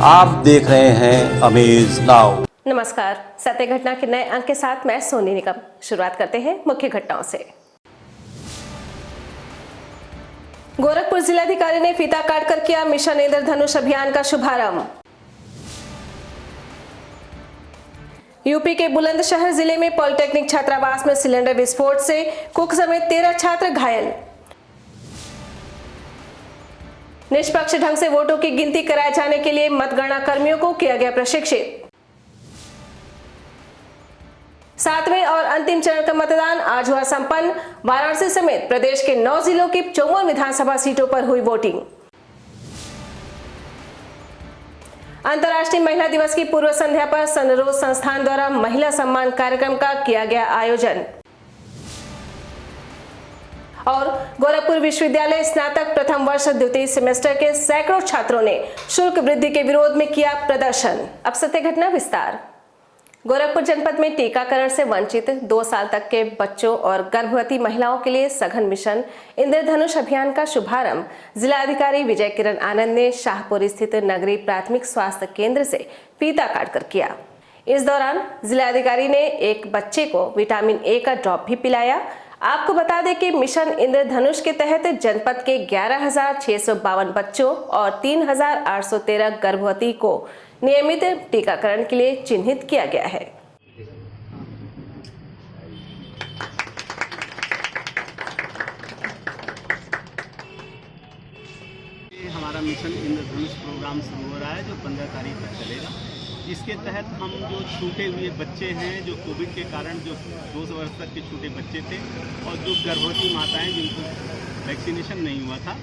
आप देख रहे हैं अमेज नाउ। नमस्कार, सत्य घटना के नए अंक के साथ मैं सोनी निगम। शुरुआत करते हैं मुख्य घटनाओं से। गोरखपुर जिलाधिकारी ने फीता काटकर किया मिशन इंद्रधनुष अभियान का शुभारंभ। यूपी के बुलंदशहर जिले में पॉलिटेक्निक छात्रावास में सिलेंडर विस्फोट से कुक समेत 13 छात्र घायल। निष्पक्ष ढंग से वोटों की गिनती कराए जाने के लिए मतगणना कर्मियों को किया गया प्रशिक्षित। 7वें और अंतिम चरण का मतदान आज हुआ संपन्न। वाराणसी समेत प्रदेश के 9 जिलों की 54 विधानसभा सीटों पर हुई वोटिंग। अंतर्राष्ट्रीय महिला दिवस की पूर्व संध्या पर सनरोज संस्थान द्वारा महिला सम्मान कार्यक्रम का किया गया आयोजन। और गोरखपुर विश्वविद्यालय स्नातक प्रथम वर्ष द्वितीय सेमेस्टर के सैकड़ों छात्रों ने शुल्क वृद्धि के विरोध में किया प्रदर्शन। अब सत्य घटना विस्तार। गोरखपुर जनपद में टीकाकरण से वंचित 2 साल तक के बच्चों और गर्भवती महिलाओं के लिए सघन मिशन इंद्रधनुष अभियान का शुभारंभ जिलाधिकारी विजय किरण आनंद ने शाहपुर स्थित नगरीय प्राथमिक स्वास्थ्य केंद्र से फीता काटकर किया। इस दौरान जिलाधिकारी ने एक बच्चे को विटामिन ए का ड्रॉप भी पिलाया। आपको बता दें कि मिशन इंद्रधनुष के तहत जनपद के 11,652 बच्चों और 3,813 गर्भवती को नियमित टीकाकरण के लिए चिन्हित किया गया है। हमारा मिशन इंद्रधनुष प्रोग्राम शुरू हो रहा है जो 15 तारीख तक चलेगा। इसके तहत हम जो छूटे हुए बच्चे हैं, जो कोविड के कारण जो 2 वर्ष तक के छूटे बच्चे थे और जो गर्भवती माताएं जिनको वैक्सीनेशन नहीं हुआ था,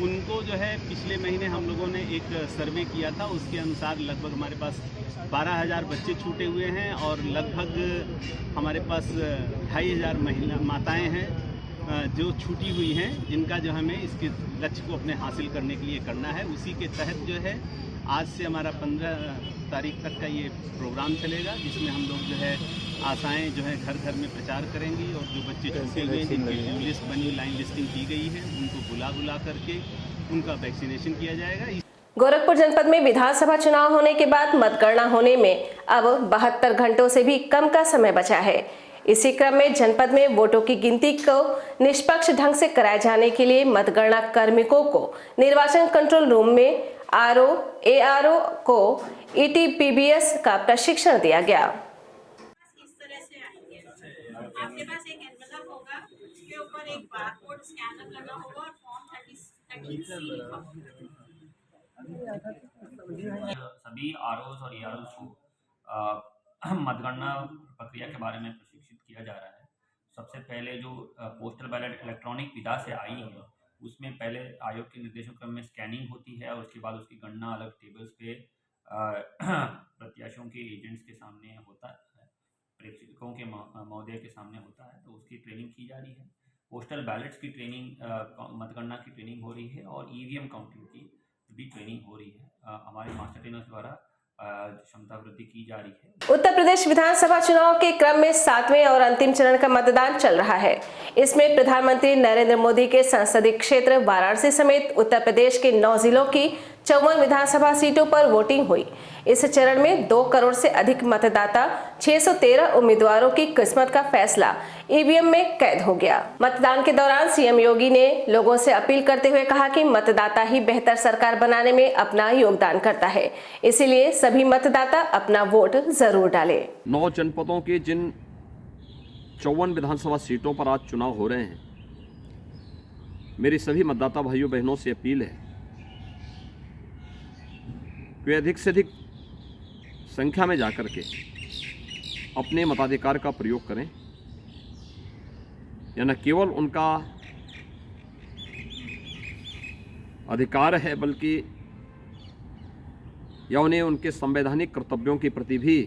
उनको जो है पिछले महीने हम लोगों ने एक सर्वे किया था। उसके अनुसार लगभग हमारे पास 12,000 बच्चे छूटे हुए हैं और लगभग हमारे पास 2,500 महिला माताएँ हैं जो छूटी हुई हैं, जिनका जो हमें इसके लक्ष्य को अपने हासिल करने के लिए करना है। उसी के तहत जो है आज से हमारा 15 तारीख तक का ये प्रोग्राम चलेगा, जिसमें हम लोग जो है आशाएँ जो है घर घर में प्रचार करेंगी और जो बच्चे छूटे हुए जिनकी लिस्ट बनी, लाइन लिस्टिंग की गई है, उनको बुला करके उनका वैक्सीनेशन किया जाएगा। गोरखपुर जनपद में विधानसभा चुनाव होने के बाद मतगणना होने में अब 72 घंटों से भी कम का समय बचा है। इसी क्रम में जनपद में वोटों की गिनती को निष्पक्ष ढंग से कराए जाने के लिए मतगणना कार्मिकों को निर्वाचन कंट्रोल रूम में आरओ, एआरओ को ईटीपीबीएस का प्रशिक्षण दिया गया। इस तरह से आएंगे। आपके पास एक एनवेलप होगा, उसके ऊपर एक बारकोड स्कैनर लगा होगा और फॉर्म 30 सभी आरओज और एआरओज को मतगणना प्रक्रिया के बारे में प्रशिक्षित किया जा रहा है। सबसे पहले जो पोस्टल बैलेट इलेक्ट्रॉनिक विधा से आई है, उसमें पहले आयोग के निर्देशों क्रम में स्कैनिंग होती है और उसके बाद उसकी गणना अलग टेबल्स पे प्रत्याशियों के एजेंट्स के सामने होता है, प्रेक्षकों के महोदय के सामने होता है, तो उसकी ट्रेनिंग की जा रही है। पोस्टल बैलेट्स की ट्रेनिंग, मतगणना की ट्रेनिंग हो रही है और ईवीएम काउंटिंग की भी ट्रेनिंग हो रही है। हमारे मास्टर ट्रेनर्स द्वारा क्षमता वृद्धि की जा रही है। उत्तर प्रदेश विधानसभा चुनाव के क्रम में 7वें और अंतिम चरण का मतदान चल रहा है। इसमें प्रधानमंत्री नरेंद्र मोदी के संसदीय क्षेत्र वाराणसी समेत उत्तर प्रदेश के 9 जिलों की 54 विधानसभा सीटों पर वोटिंग हुई। इस चरण में 2 करोड़ से अधिक मतदाता 613 उम्मीदवारों की किस्मत का फैसला ईवीएम में कैद हो गया। मतदान के दौरान सीएम योगी ने लोगों से अपील करते हुए कहा कि मतदाता ही बेहतर सरकार बनाने में अपना योगदान करता है, इसीलिए सभी मतदाता अपना वोट जरूर डालें। 9 जनपदों के जिन 54 विधानसभा सीटों पर आज चुनाव हो रहे हैं, मेरी सभी मतदाता भाइयों बहनों से अपील है वे अधिक से अधिक संख्या में जाकर के अपने मताधिकार का प्रयोग करें। यह न केवल उनका अधिकार है, बल्कि यह उन्हें उनके संवैधानिक कर्तव्यों के प्रति भी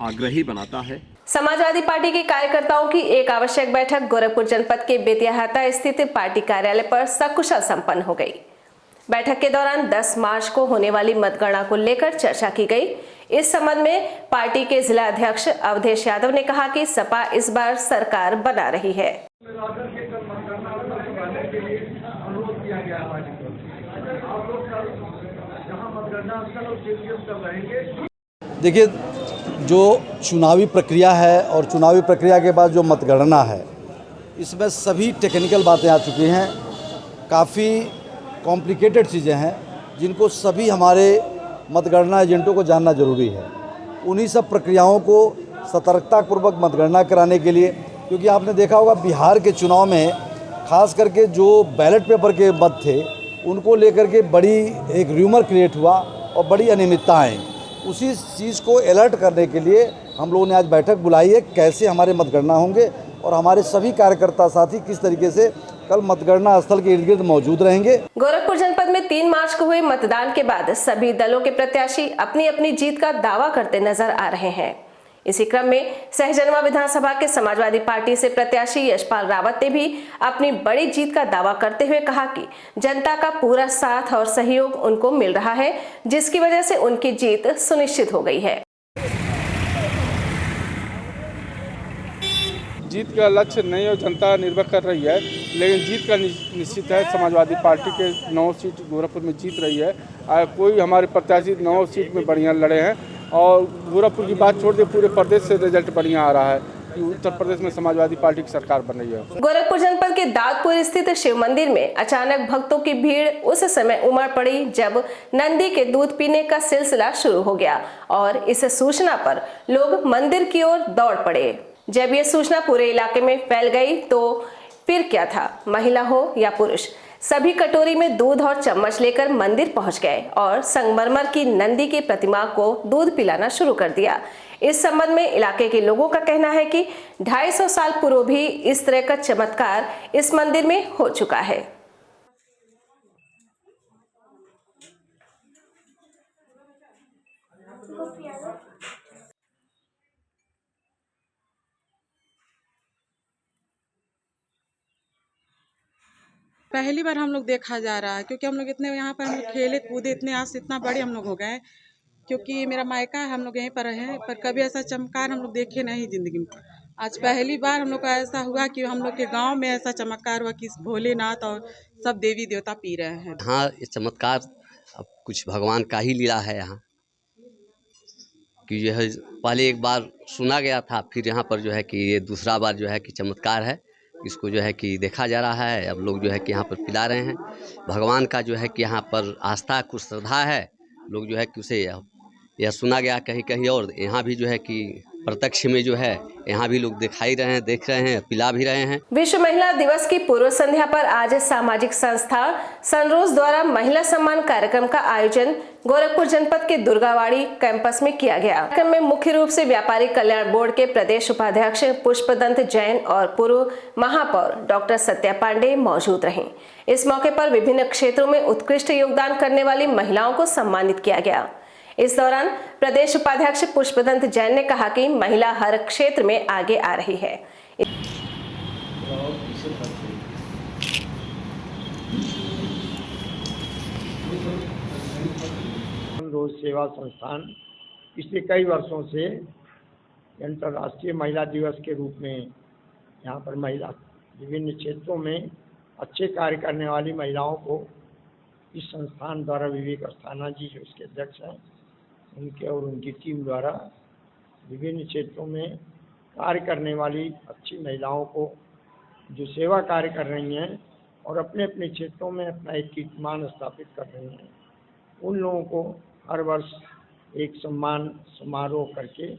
आग्रही बनाता है। समाजवादी पार्टी के कार्यकर्ताओं की एक आवश्यक बैठक गोरखपुर जनपद के बेतियाहाता स्थित पार्टी कार्यालय पर सकुशल संपन्न हो गई। बैठक के दौरान 10 मार्च को होने वाली मतगणना को लेकर चर्चा की गई। इस संबंध में पार्टी के जिला अध्यक्ष अवधेश यादव ने कहा कि सपा इस बार सरकार बना रही है। देखिए, जो चुनावी प्रक्रिया है और चुनावी प्रक्रिया के बाद जो मतगणना है, इसमें सभी टेक्निकल बातें आ चुकी हैं। काफ़ी कॉम्प्लिकेटेड चीज़ें हैं जिनको सभी हमारे मतगणना एजेंटों को जानना ज़रूरी है। उन्हीं सब प्रक्रियाओं को सतर्कतापूर्वक मतगणना कराने के लिए, क्योंकि आपने देखा होगा बिहार के चुनाव में खास करके जो बैलेट पेपर के मत थे उनको लेकर के बड़ी एक र्यूमर क्रिएट हुआ और बड़ी अनियमितता आई। उसी चीज़ को अलर्ट करने के लिए हम लोगों ने आज बैठक बुलाई है, कैसे हमारे मतगणना होंगे और हमारे सभी कार्यकर्ता साथी किस तरीके से कल मतगणना स्थल के इर्द गिर्द मौजूद रहेंगे। गोरखपुर जनपद में 3 मार्च को हुए मतदान के बाद सभी दलों के प्रत्याशी अपनी अपनी जीत का दावा करते नजर आ रहे हैं। इसी क्रम में सहजनवा विधानसभा के समाजवादी पार्टी से प्रत्याशी यशपाल रावत ने भी अपनी बड़ी जीत का दावा करते हुए कहा कि जनता का पूरा साथ और सहयोग उनको मिल रहा है, जिसकी वजह से उनकी जीत सुनिश्चित हो गई है। जीत का लक्ष्य नहीं और जनता निर्भर कर रही है, लेकिन जीत का निश्चित है। समाजवादी पार्टी के 9 सीट गोरखपुर में जीत रही है। कोई हमारे प्रत्याशी 9 सीट में बढ़िया लड़े हैं और गोरखपुर की बात छोड़ दे, पूरे प्रदेश से रिजल्ट बढ़िया आ रहा है कि उत्तर प्रदेश में समाजवादी पार्टी की सरकार बन रही है। गोरखपुर जनपद के दाऊदपुर स्थित शिव मंदिर में अचानक भक्तों की भीड़ उस समय उमड़ पड़ी जब नंदी के दूध पीने का सिलसिला शुरू हो गया और इस सूचना पर लोग मंदिर की ओर दौड़ पड़े। जब ये सूचना पूरे इलाके में फैल गई तो फिर क्या था, महिला हो या पुरुष, सभी कटोरी में दूध और चम्मच लेकर मंदिर पहुंच गए और संगमरमर की नंदी की प्रतिमा को दूध पिलाना शुरू कर दिया। इस संबंध में इलाके के लोगों का कहना है कि 250 साल पूर्व भी इस तरह का चमत्कार इस मंदिर में हो चुका है। पहली बार हम लोग देखा जा रहा है, क्योंकि हम लोग इतने यहाँ पर हम लोग खेले कूदे, इतने आज से इतना बड़े हम लोग हो गए, क्योंकि मेरा मायका है, हम लोग यहीं पर रहे, पर कभी ऐसा चमत्कार हम लोग देखे नहीं जिंदगी में। आज पहली बार हम लोग का ऐसा हुआ कि हम लोग के गांव में ऐसा चमत्कार हुआ कि भोलेनाथ और सब देवी देवता पी रहे हैं। हाँ, ये चमत्कार अब कुछ भगवान का ही लीला है यहाँ, कि यह पहले एक बार सुना गया था, फिर यहाँ पर जो है कि ये दूसरा बार जो है कि चमत्कार है, इसको जो है कि देखा जा रहा है। अब लोग जो है कि यहाँ पर पिला रहे हैं। भगवान का जो है कि यहाँ पर आस्था कुछ श्रद्धा है, लोग जो है कि उसे यह सुना गया कहीं कहीं, और यहाँ भी जो है कि प्रत्यक्ष में जो है यहाँ भी लोग दिखाई रहे हैं, देख रहे हैं, पिला भी रहे हैं। विश्व महिला दिवस की पूर्व संध्या पर आज सामाजिक संस्था सनरोज द्वारा महिला सम्मान कार्यक्रम का आयोजन गोरखपुर जनपद के दुर्गावाड़ी कैंपस में किया गया। कार्यक्रम में मुख्य रूप से व्यापारी कल्याण बोर्ड के प्रदेश उपाध्यक्ष पुष्पदंत जैन और पूर्व महापौर डॉक्टर सत्या पांडे मौजूद रहीं। इस मौके पर विभिन्न क्षेत्रों में उत्कृष्ट योगदान करने वाली महिलाओं को सम्मानित किया गया। इस दौरान प्रदेश उपाध्यक्ष पुष्पदंत जैन ने कहा कि महिला हर क्षेत्र में आगे आ रही है। रोज सेवा संस्थान पिछले कई वर्षों से अंतर्राष्ट्रीय महिला दिवस के रूप में यहाँ पर महिला विभिन्न क्षेत्रों में अच्छे कार्य करने वाली महिलाओं को इस संस्थान द्वारा विवेक अस्थाना जी जो इसके अध्यक्ष हैं, उनके और उनकी टीम द्वारा विभिन्न क्षेत्रों में कार्य करने वाली अच्छी महिलाओं को जो सेवा कार्य कर रही हैं और अपने अपने क्षेत्रों में अपना एक कीर्तिमान स्थापित कर रही हैं, उन लोगों को हर वर्ष एक सम्मान समारोह करके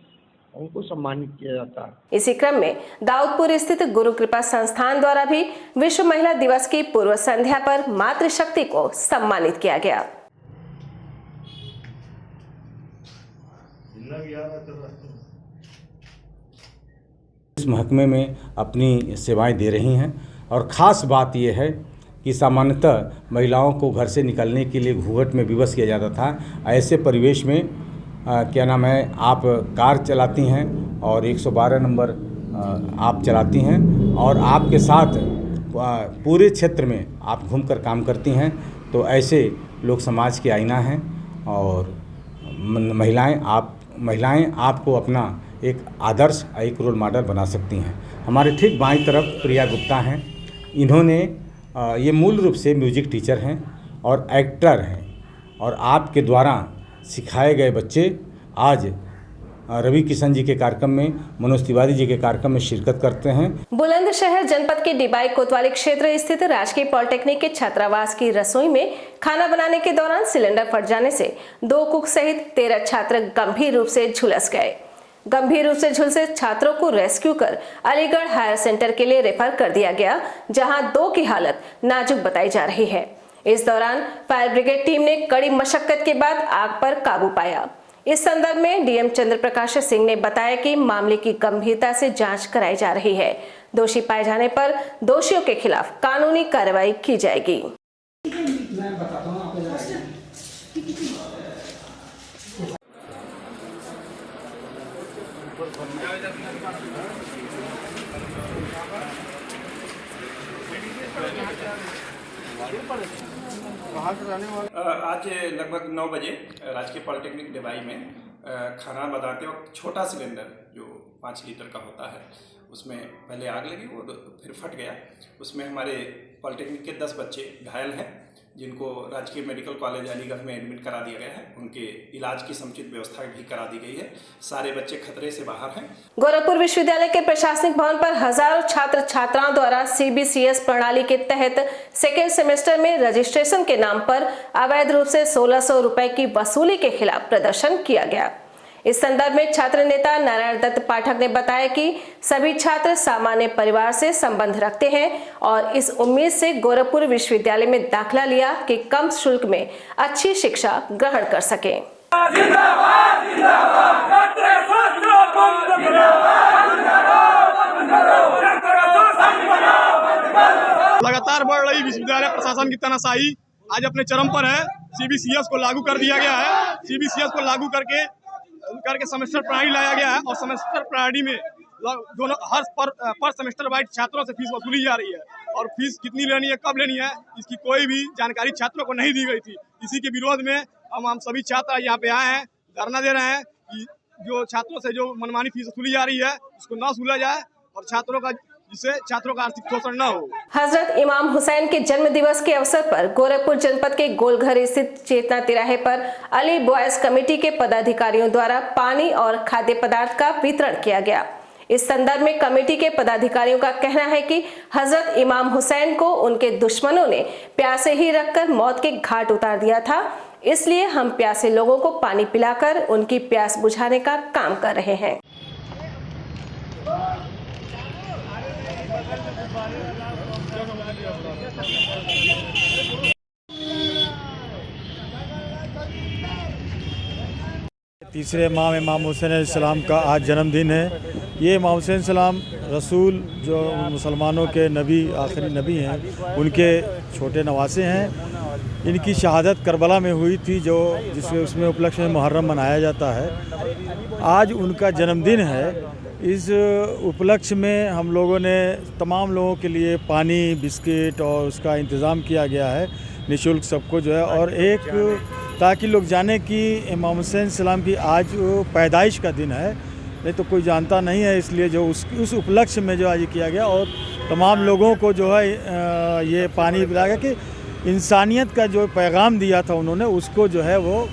उनको सम्मानित किया जाता है। इसी क्रम में दाऊदपुर स्थित गुरु कृपा संस्थान द्वारा भी विश्व महिला दिवस की पूर्व संध्या पर मातृशक्ति को सम्मानित किया गया। इस महकमे में अपनी सेवाएं दे रही हैं और ख़ास बात यह है कि सामान्यतः महिलाओं को घर से निकलने के लिए घूंघट में विवश किया जाता था। ऐसे परिवेश में क्या नाम है, आप कार चलाती हैं और 112 नंबर आप चलाती हैं और आपके साथ पूरे क्षेत्र में आप घूमकर काम करती हैं, तो ऐसे लोग समाज के आईना हैं और महिलाएं आपको अपना एक आदर्श एक रोल मॉडल बना सकती हैं। हमारे ठीक बाईं तरफ प्रिया गुप्ता हैं। इन्होंने ये मूल रूप से म्यूजिक टीचर हैं और एक्टर हैं और आपके द्वारा सिखाए गए बच्चे आज रवि किशन जी के कार्यक्रम में, मनोज तिवारी जी के कार्यक्रम में शिरकत करते हैं। बुलंदशहर जनपद के डिबाई कोतवाली क्षेत्र स्थित राजकीय पॉलिटेक्निक के छात्रावास की रसोई में खाना बनाने के दौरान सिलेंडर फट जाने से 2 कुक सहित 13 छात्र गंभीर रूप से झुलस गए। गंभीर रूप से झुलसे छात्रों को रेस्क्यू कर अलीगढ़ हायर सेंटर के लिए रेफर कर दिया गया, जहां 2 की हालत नाजुक बताई जा रही है। इस दौरान फायर ब्रिगेड टीम ने कड़ी मशक्कत के बाद आग पर काबू पाया। इस संदर्भ में डीएम चंद्र प्रकाश सिंह ने बताया कि मामले की गंभीरता से जांच कराई जा रही है। दोषी पाए जाने पर दोषियों के खिलाफ कानूनी कार्रवाई की जाएगी। आज लगभग 9 बजे राजकीय पॉलिटेक्निक डिबाई में खाना बनाते वक्त छोटा सिलेंडर जो 5 लीटर का होता है उसमें पहले आग लगी, वो फिर फट गया। उसमें हमारे पॉलिटेक्निक के 10 बच्चे घायल हैं, जिनको राजकीय मेडिकल कॉलेज अलीगढ़ में एडमिट करा दिया गया है। उनके इलाज की समुचित व्यवस्था भी करा दी गई है। सारे बच्चे खतरे से बाहर हैं। गोरखपुर विश्वविद्यालय के प्रशासनिक भवन पर हजारों छात्र छात्राओं द्वारा CBCS प्रणाली के तहत सेकेंड सेमेस्टर में रजिस्ट्रेशन के नाम पर अवैध रूप से 1600 रुपए की वसूली के खिलाफ प्रदर्शन किया गया। इस संदर्भ में छात्र नेता नारायण दत्त पाठक ने बताया कि सभी छात्र सामान्य परिवार से संबंध रखते हैं और इस उम्मीद से गोरखपुर विश्वविद्यालय में दाखिला लिया कि कम शुल्क में अच्छी शिक्षा ग्रहण कर सकें। लगातार बढ़ रही विश्वविद्यालय प्रशासन की तानाशाही आज अपने चरम पर है। CBCS को लागू कर दिया गया है। CBCS को लागू करके सेमेस्टर प्रणाली लाया गया है और सेमेस्टर प्रणाली में दोनों हर पर सेमेस्टर वाइज छात्रों से फीस वसूली जा रही है और फीस कितनी लेनी है, कब लेनी है, इसकी कोई भी जानकारी छात्रों को नहीं दी गई थी। इसी के विरोध में हम सभी छात्र यहाँ पे आए हैं, धरना दे रहे हैं कि जो छात्रों से जो मनमानी फीस वसूली जा रही है उसको न वसूला जाए और जिससे छात्रों का आर्थिक शोषण न हो। हजरत इमाम हुसैन के जन्म दिवस के अवसर पर गोरखपुर जनपद के गोलघर स्थित चेतना तिराहे पर अली बॉयज कमेटी के पदाधिकारियों द्वारा पानी और खाद्य पदार्थ का वितरण किया गया। इस संदर्भ में कमेटी के पदाधिकारियों का कहना है कि हजरत इमाम हुसैन को उनके दुश्मनों ने प्यासे ही रखकर मौत के घाट उतार दिया था, इसलिए हम प्यासे लोगों को पानी पिलाकर उनकी प्यास बुझाने का काम कर रहे हैं। तीसरे इमाम हुसैन अलैहिस्सलाम का आज जन्मदिन है। ये इमाम हुसैन सलाम रसूल जो मुसलमानों के नबी आखिरी नबी हैं, उनके छोटे नवासे हैं। इनकी शहादत करबला में हुई थी, जो उसमें उपलक्ष्य में मुहर्रम मनाया जाता है। आज उनका जन्मदिन है। इस उपलक्ष्य में हम लोगों ने तमाम लोगों के लिए पानी, बिस्किट और उसका इंतज़ाम किया गया है निःशुल्क सबको जो है, और एक ताकि लोग जाने कि इमाम हुसैन सलाम की आज पैदाइश का दिन है, नहीं तो कोई जानता नहीं है, इसलिए जो उस उपलक्ष्य में जो आज किया गया और तमाम लोगों को जो है ये पानी पिलाया कि इंसानियत का जो पैगाम दिया था उन्होंने, उसको जो है वो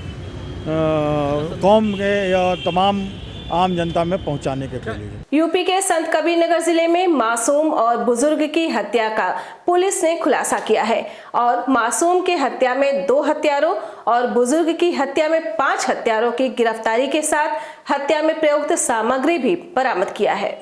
कौम के या तमाम आम जनता में पहुंचाने के लिए। यूपी के संत कबीरनगर जिले में मासूम और बुजुर्ग की हत्या का पुलिस ने खुलासा किया है और मासूम के हत्या में 2 हत्यारों और बुजुर्ग की हत्या में 5 हत्यारों की गिरफ्तारी के साथ हत्या में प्रयुक्त सामग्री भी बरामद किया है।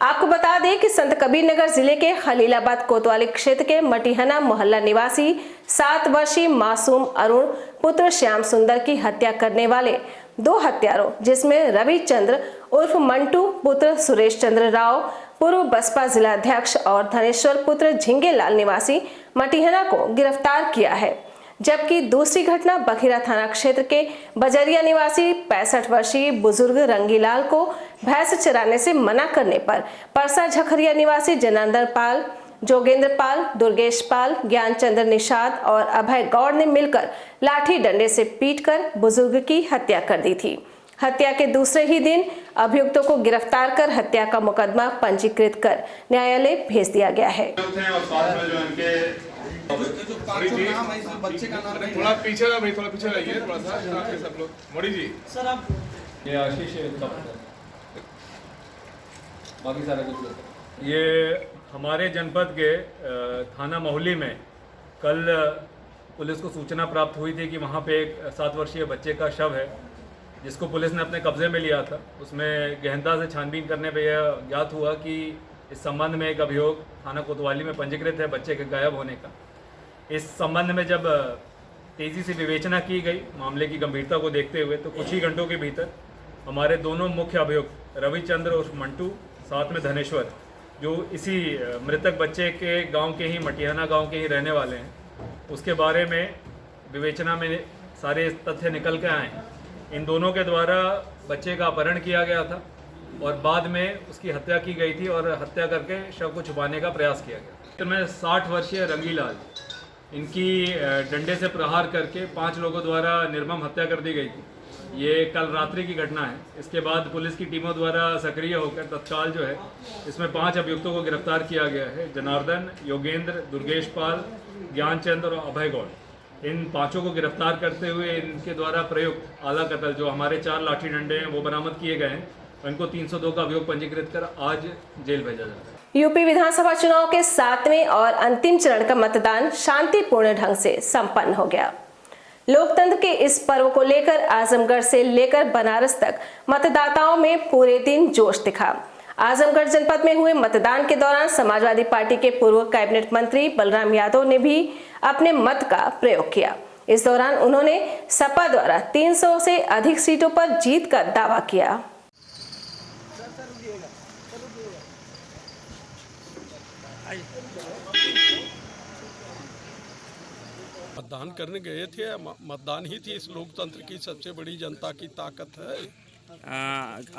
आपको बता दें कि संत कबीरनगर जिले के खलीलाबाद कोतवाली क्षेत्र के मटिहना मोहल्ला निवासी 7 वर्षीय मासूम अरुण पुत्र श्याम सुंदर की हत्या करने वाले 2 हत्यारों, जिसमें रविचंद्र उर्फ मंटू पुत्र सुरेश चंद्र राव पूर्व बसपा जिलाध्यक्ष और धनेश्वर पुत्र झिंगेलाल निवासी मटिहना को गिरफ्तार किया है, जबकि दूसरी घटना बखीरा थाना क्षेत्र के बजरिया निवासी 65 वर्षीय बुजुर्ग रंगीलाल को भैंस चराने से मना करने पर परसा झखरिया निवासी जनार्दन पाल, जोगेंद्र पाल, दुर्गेश पाल, ज्ञानचंद्र निषाद और अभय गौड़ ने मिलकर लाठी डंडे से पीटकर बुजुर्ग की हत्या कर दी थी। हत्या के दूसरे ही दिन अभियुक्तों को गिरफ्तार कर हत्या का मुकदमा पंजीकृत कर न्यायालय भेज दिया गया है। बच्चे का नाम थोड़ा पीछे ना भाई, थोड़ा पीछे रहिए, थोड़ा सा सब लोग। मोदी जी सर आप ये आशीष बाकी सारे कुछ ये हमारे जनपद के थाना मोहली में कल पुलिस को सूचना प्राप्त हुई थी कि वहाँ पे एक 7 वर्षीय बच्चे का शव है, जिसको पुलिस ने अपने कब्जे में लिया था। उसमें गहनता से छानबीन करने पे यह ज्ञात हुआ कि इस संबंध में एक अभियोग थाना कोतवाली में पंजीकृत है बच्चे के गायब होने का। इस संबंध में जब तेज़ी से विवेचना की गई मामले की गंभीरता को देखते हुए, तो कुछ ही घंटों के भीतर हमारे दोनों मुख्य अभियुक्त रविचंद्र और मंटू, साथ में धनेश्वर, जो इसी मृतक बच्चे के गांव के ही मटियाना गांव के ही रहने वाले हैं, उसके बारे में विवेचना में सारे तथ्य निकल के आए। इन दोनों के द्वारा बच्चे का अपहरण किया गया था और बाद में उसकी हत्या की गई थी और हत्या करके शव को छुपाने का प्रयास किया गया। तो मैं 60 वर्षीय रंगीलाल, इनकी डंडे से प्रहार करके 5 लोगों द्वारा निर्मम हत्या कर दी गई थी। ये कल रात्रि की घटना है। इसके बाद पुलिस की टीमों द्वारा सक्रिय होकर तत्काल जो है इसमें 5 अभियुक्तों को गिरफ्तार किया गया है। जनार्दन, योगेंद्र, दुर्गेश पाल, ज्ञानचंद और अभय गौड़, इन 5 को गिरफ्तार करते हुए इनके द्वारा प्रयुक्त आला कतल जो हमारे 4 लाठी डंडे हैं वो बरामद किए गए हैं। इनको 302 का अभियोग पंजीकृत कर आज जेल भेजा जा रहा है। यूपी विधानसभा चुनाव के 7वें और अंतिम चरण का मतदान शांतिपूर्ण ढंग से संपन्न हो गया। लोकतंत्र के इस पर्व को लेकर आजमगढ़ से लेकर बनारस तक मतदाताओं में पूरे दिन जोश दिखा। आजमगढ़ जनपद में हुए मतदान के दौरान समाजवादी पार्टी के पूर्व कैबिनेट मंत्री बलराम यादव ने भी अपने मत का प्रयोग किया। इस दौरान उन्होंने सपा द्वारा 300 से अधिक सीटों पर जीत का दावा किया। मतदान करने गए थे, मतदान ही थी इस लोकतंत्र की सबसे बड़ी जनता की ताकत है।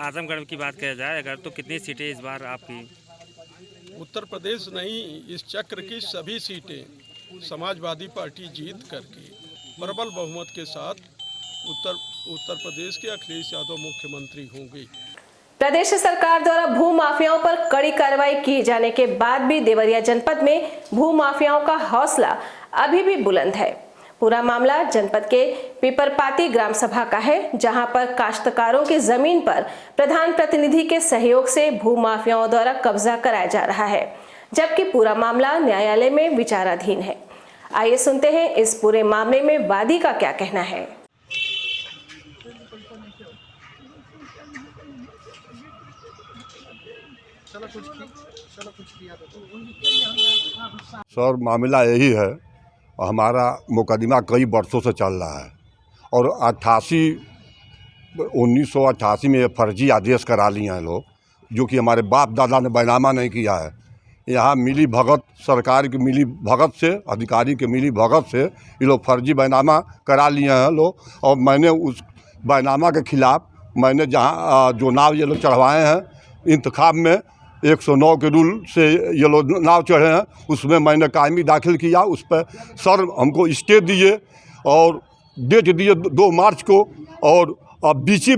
आजमगढ़ की बात किया जाए अगर तो कितनी सीटें इस बार आपकी? उत्तर प्रदेश नहीं, इस चक्र की सभी सीटें समाजवादी पार्टी जीत करके प्रबल बहुमत के साथ उत्तर प्रदेश के अखिलेश यादव मुख्यमंत्री होंगे। प्रदेश सरकार द्वारा भू माफियाओं पर कड़ी कार्रवाई किए जाने के बाद भी देवरिया जनपद में भू माफियाओं का हौसला अभी भी बुलंद है। पूरा मामला जनपद के पीपरपाती ग्राम सभा का है, जहां पर काश्तकारों की जमीन पर प्रधान प्रतिनिधि के सहयोग से भू माफियाओं द्वारा कब्जा कराया जा रहा है, जबकि पूरा मामला न्यायालय में विचाराधीन है। आइए सुनते हैं इस पूरे मामले में वादी का क्या कहना है। सर मामला यही है, हमारा मुकदमा कई वर्षों से चल रहा है और 1988 में फर्जी आदेश करा लिए हैं लोग, जो कि हमारे बाप दादा ने बैनामा नहीं किया है। यहाँ मिली भगत, सरकार की मिली भगत से, अधिकारी के मिली भगत से ये लोग फर्जी बैनामा करा लिए हैं लोग। और मैंने उस बैनामा के खिलाफ़ मैंने जहाँ जो नाव ये लोग चढ़वाए हैं इंतखाब में 109 के रूल से ये लोग नाव चढ़े हैं, उसमें मैंने कायमी दाखिल किया। उस पर सर हमको स्टे दिए और डेट दिए 2 मार्च को, और अब बीच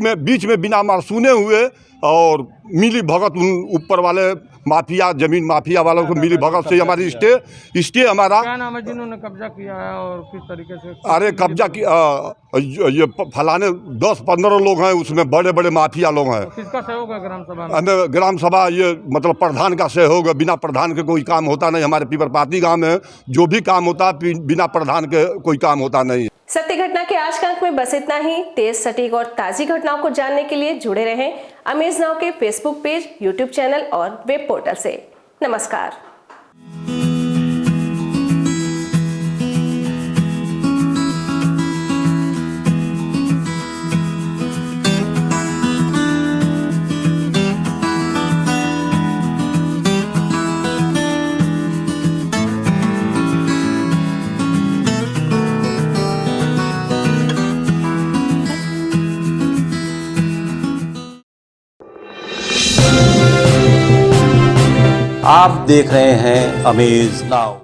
में बिना मासूने हुए और मिली भगत उन ऊपर वाले माफिया, जमीन माफिया वालों को मिली भगत से हमारी स्टे हमारा। क्या नाम है जिन्होंने कब्जा किया है और किस तरीके से? अरे कब्जा किया ये फलाने 10-15 लोग हैं, उसमें बड़े बड़े माफिया लोग हैं। किसका सहयोग है ग्राम सभा में? हमें ग्राम सभा ये मतलब प्रधान का सहयोग है। बिना प्रधान के कोई काम होता नहीं। हमारे पीपरपाती गांव में जो भी काम होता है बिना प्रधान के कोई काम होता नहीं। सत्य घटना के आज के अंक में बस इतना ही। तेज, सटीक और ताजी घटनाओं को जानने के लिए जुड़े रहें अमेज नाउ के फेसबुक पेज, यूट्यूब चैनल और वेब पोर्टल से। नमस्कार। आप देख रहे हैं अमेज नाउ।